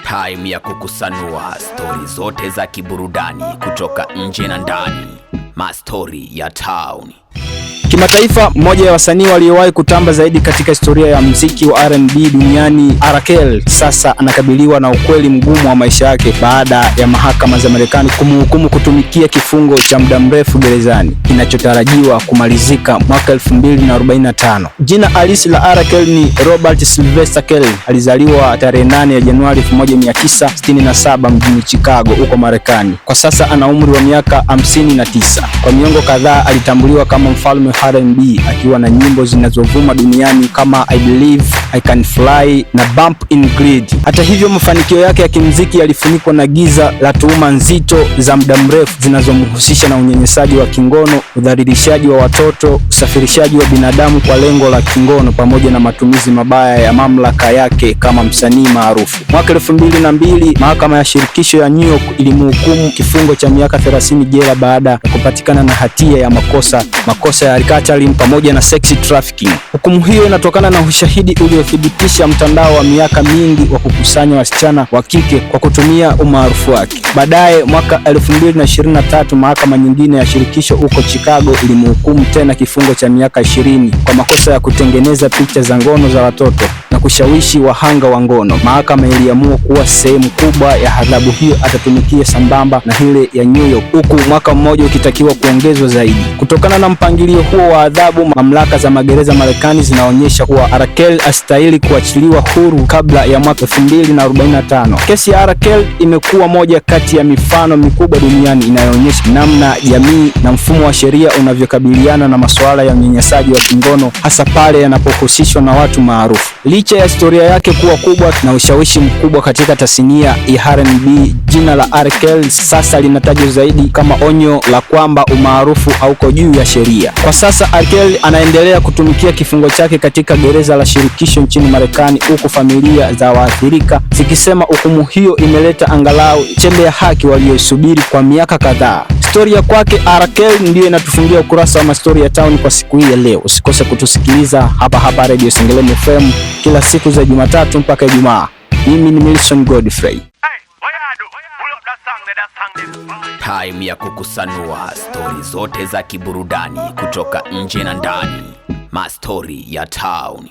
Time ya kukusanua stori zote za kiburudani kutoka nje na ndani. Mastori ya town. Kimataifa, mmoja ya wasanii waliowahi kutamba zaidi katika historia ya muziki wa R&B duniani, R. Kelly, sasa anakabiliwa na ukweli mgumu wa maisha yake baada ya mahakama za Marekani kumhukumu kutumikia kifungo cha muda mrefu gerezani kinachotarajiwa kumalizika mwaka 2045. Jina halisi la R. Kelly ni Robert Sylvester Kelly. Alizaliwa tarehe 8 ya Januari 1967 mjini Chicago huko Marekani. Kwa sasa ana umri wa miaka 59. Kwa miongo kadhaa alitambuliwa kama mfalme R&B, akiwa na nyimbo zinazovuma duniani kama I Believe, I Can Fly na Bump in Greed. Hata hivyo, mafanikio yake ya kimuziki yalifunikwa na giza la tuhuma nzito za muda mrefu zinazomhusisha na unyanyasaji wa kingono, udhalilishaji wa watoto, usafirishaji wa binadamu kwa lengo la kingono, pamoja na matumizi mabaya ya mamlaka yake kama msanii maarufu. Mwaka 2002, mahakama ya shirikisho ya New York ilimhukumu kifungo cha miaka 30 jela baada ya kupatikana na hatia ya makosa ya catering pamoja na sex trafficking. Hukumu hiyo inatokana na ushahidi uliothibitisha mtandao wa miaka mingi wa kukusanya wasichana wa kike kwa kutumia umaarufu wake. Baadaye mwaka 2023, mahakama nyingine ya shirikisho huko Chicago ilimhukumu tena kifungo cha miaka 20 kwa makosa ya kutengeneza picha za ngono za watoto na kushawishi wahanga wa ngono. Mahakama iliamua kuwa sehemu kubwa ya adhabu hiyo atatumikia sambamba na ile ya New York, huku mwaka mmoja ukitakiwa kuongezwa zaidi. Kutokana na mpangilio huo wa adhabu, mamlaka za magereza Marekani zinaonyesha kuwa R. Kelly astahili kuachiliwa huru kabla ya mwaka 2045. Kesi ya R. Kelly imekuwa moja kati ya mifano mikubwa duniani inayoonyesha namna jamii na mfumo wa sheria unavyokabiliana na masuala ya unyanyasaji wa kingono, hasa pale yanapohusishwa na watu maarufu. Licha ya historia yake kuwa kubwa na ushawishi mkubwa katika tasnia ya R&B, jina la R. Kelly sasa linatajwa zaidi kama onyo la kwamba umaarufu hauko juu ya sheria. Kwa sasa R. Kelly anaendelea kutumikia kifungo chake katika gereza la shirikisho nchini Marekani, huku familia za waathirika zikisema hukumu hiyo imeleta angalau chembe ya haki walioisubiri kwa miaka kadhaa. Historia kwake R. Kelly ndiyo inatufungia ukurasa wa mastori ya town kwa siku hii ya leo. Usikose kutusikiliza hapa Radio Sengeleni FM kila siku za Jumatatu mpaka Ijumaa. Mimi ni Milson Godfrey. Time ya kukusanua stori zote za kiburudani kutoka nje na ndani. Mastori ya town.